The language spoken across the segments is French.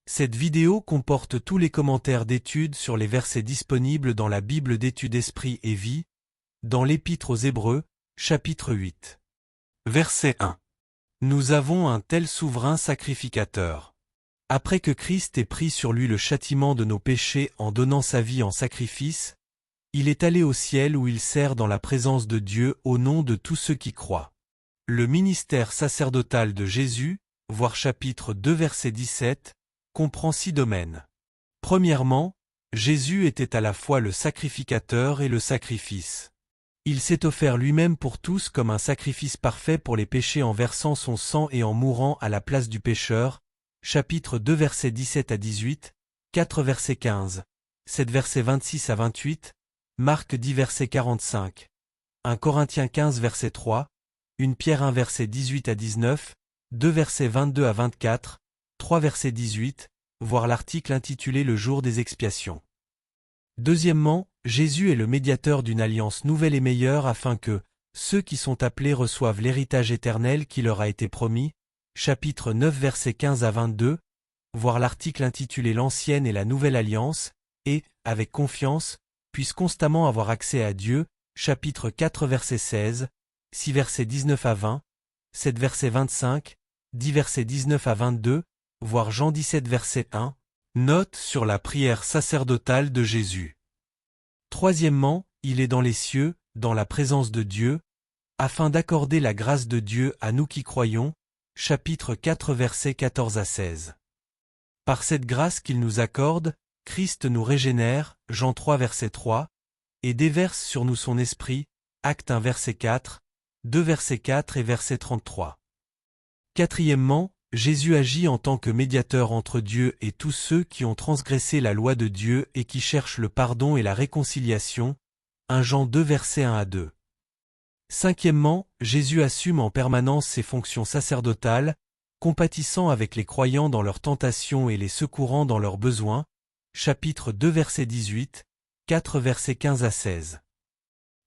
Cette vidéo comporte tous les commentaires d'études sur les versets disponibles dans la Bible d'études Esprit et Vie, dans l'Épître aux Hébreux, chapitre 8. Verset 1. Nous avons un tel souverain sacrificateur. Après que Christ ait pris sur lui le châtiment de nos péchés en donnant sa vie en sacrifice, il est allé au ciel où il sert dans la présence de Dieu au nom de tous ceux qui croient. Le ministère sacerdotal de Jésus, voir chapitre 2 verset 17, comprend 6 domaines. Premièrement, Jésus était à la fois le sacrificateur et le sacrifice. Il s'est offert lui-même pour tous comme un sacrifice parfait pour les péchés en versant son sang et en mourant à la place du pécheur, chapitre 2 versets 17 à 18, 4 verset 15, 7 versets 26 à 28, Marc 10 verset 45, 1 Corinthiens 15 verset 3, 1 Pierre 1 verset 18 à 19, 2 versets 22 à 24, 3 verset 18, voir l'article intitulé Le jour des expiations. Deuxièmement, Jésus est le médiateur d'une alliance nouvelle et meilleure afin que ceux qui sont appelés reçoivent l'héritage éternel qui leur a été promis, chapitre 9 versets 15 à 22, voir l'article intitulé L'ancienne et la nouvelle alliance, et, avec confiance, puissent constamment avoir accès à Dieu, chapitre 4 verset 16, 6 versets 19 à 20, 7 versets 25, 10 versets 19 à 22, voir Jean 17 verset 1, note sur la prière sacerdotale de Jésus. Troisièmement, il est dans les cieux, dans la présence de Dieu, afin d'accorder la grâce de Dieu à nous qui croyons, chapitre 4 versets 14 à 16. Par cette grâce qu'il nous accorde, Christ nous régénère, Jean 3 verset 3, et déverse sur nous son esprit, Actes 1 verset 4, 2 verset 4 et verset 33. Quatrièmement, Jésus agit en tant que médiateur entre Dieu et tous ceux qui ont transgressé la loi de Dieu et qui cherchent le pardon et la réconciliation, 1 Jean 2 versets 1 à 2. Cinquièmement, Jésus assume en permanence ses fonctions sacerdotales, compatissant avec les croyants dans leurs tentations et les secourant dans leurs besoins, chapitre 2 verset 18, 4 versets 15 à 16.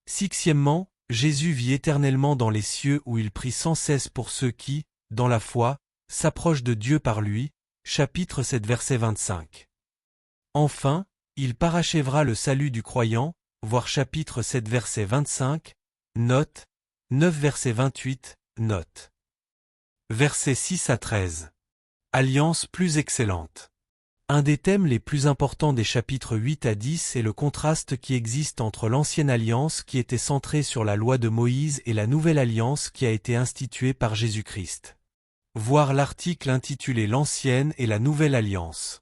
Sixièmement, Jésus vit éternellement dans les cieux où il prie sans cesse pour ceux qui, dans la foi, s'approche de Dieu par lui, chapitre 7 verset 25. Enfin, il parachèvera le salut du croyant, voir chapitre 7 verset 25, note, 9 verset 28, note. Versets 6 à 13. Alliance plus excellente. Un des thèmes les plus importants des chapitres 8 à 10 est le contraste qui existe entre l'ancienne alliance qui était centrée sur la loi de Moïse et la nouvelle alliance qui a été instituée par Jésus-Christ. Voir l'article intitulé L'ancienne et la nouvelle alliance.